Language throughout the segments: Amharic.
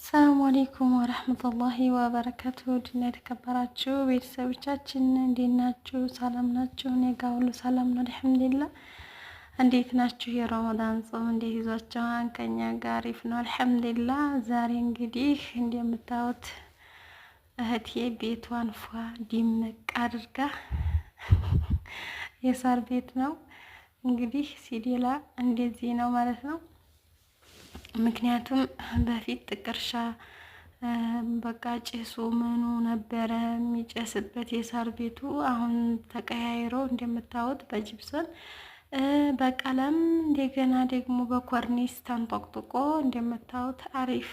ሰላም አለይኩም ወራህመቱላሂ ወበረካቱ። ድና የተከበራችሁ ቤተሰቦቻችን እንዴት ናችሁ? ሰላም ናችሁ? እኔ ጋር ሁሉ ሰላም ነው አልሐምዱሊላህ። እንዴት ናችሁ? የረመዳን ጾም እንዴት ይዟችኋል? ከኛ ጋር አሪፍ ነው አልሐምዱሊላህ። ዛሬ እንግዲህ እንደምታዩት እህቴ ቤቷን ፏ ድምቅ አድርጋ የሳር ቤት ነው እንግዲህ ሲዴላ እንደዚህ ነው ማለት ነው። ምክንያቱም በፊት ጥቅርሻ በቃ ጭሱ ምኑ ነበረ የሚጨስበት የሳር ቤቱ። አሁን ተቀያይሮ እንደምታዩት በጅብሰን በቀለም እንደገና ደግሞ በኮርኒስ ተንጠቅጥቆ እንደምታዩት አሪፍ።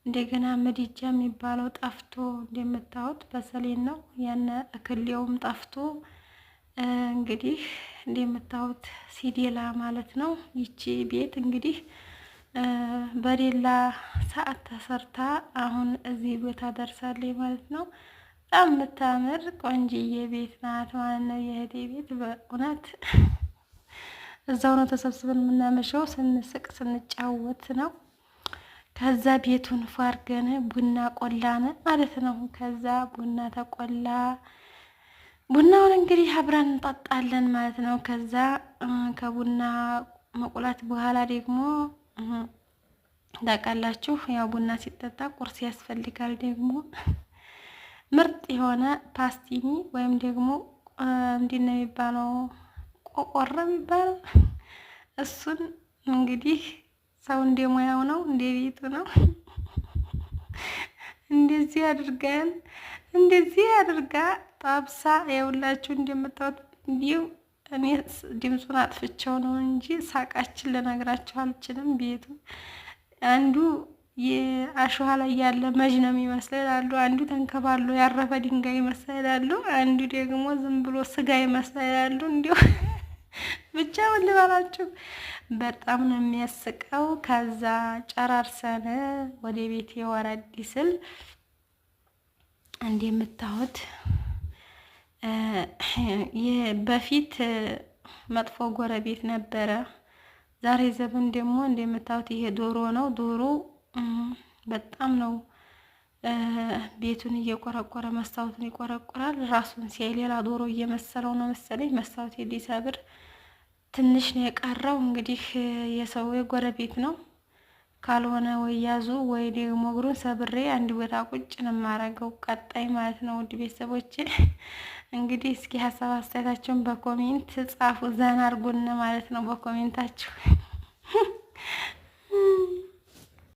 እንደገና ምድጃ የሚባለው ጠፍቶ እንደምታዩት በሰሌን ነው ያነ እክሌውም ጠፍቶ እንግዲህ እንደምታዩት ሲዴላ ማለት ነው። ይቺ ቤት እንግዲህ በሌላ ሰዓት ተሰርታ አሁን እዚህ ቦታ ደርሳለች ማለት ነው። በጣም የምታምር ቆንጅዬ ቤት ናት ማለት ነው። የእህቴ ቤት በእውነት እዛው ነው ተሰብስበን የምናመሸው፣ ስንስቅ ስንጫወት ነው። ከዛ ቤቱን ፏርገን ቡና ቆላን ማለት ነው። ከዛ ቡና ተቆላ፣ ቡናውን እንግዲህ አብረን እንጠጣለን ማለት ነው። ከዛ ከቡና መቁላት በኋላ ደግሞ ታውቃላችሁ ያው ቡና ሲጠጣ ቁርስ ያስፈልጋል። ደግሞ ምርጥ የሆነ ፓስቲኒ ወይም ደግሞ እንዴት ነው የሚባለው ቆቆረ የሚባለው እሱን እንግዲህ ሰው እንደሙያው ነው እንደ ቤቱ ነው። እንደዚህ አድርጋ ጣብሳ የሁላችሁ እንደምታዩት እንዲሁ እኔ ድምፁን አጥፍቼው ነው እንጂ ሳቃችን ልነግራችሁ አልችልም። ቤቱ አንዱ የአሸዋ ላይ ያለ መጅ ነው የሚመስለው ይላሉ፣ አንዱ ተንከባሎ ያረፈ ድንጋይ ይመስላል ይላሉ፣ አንዱ ደግሞ ዝም ብሎ ስጋ ይመስላል ይላሉ። እንዲሁ ብቻ ምን ልበላችሁ በጣም ነው የሚያስቀው። ከዛ ጨራርሰን ወደ ቤት የወረድ ስል እንደምታዩት በፊት መጥፎ ጎረቤት ነበረ። ዛሬ ዘመን ደግሞ እንደምታዩት ይሄ ዶሮ ነው። ዶሮ በጣም ነው ቤቱን እየቆረቆረ መስታወቱን ይቆረቆራል። ራሱን ሲያይ ሌላ ዶሮ እየመሰለው ነው መሰለኝ። መስታወት ሊሰብር ትንሽ ነው የቀረው። እንግዲህ የሰው የጎረቤት ነው ካልሆነ ወይ ያዙ ወይ ደግሞ እግሩን ሰብሬ አንድ ቦታ ቁጭ ነው የማረገው ቀጣይ ማለት ነው። ውድ ቤተሰቦቼ እንግዲህ እስኪ ሀሳብ አስተያየታችሁን በኮሜንት ጻፉ፣ ዘና አድርጉን ማለት ነው በኮሜንታችሁ።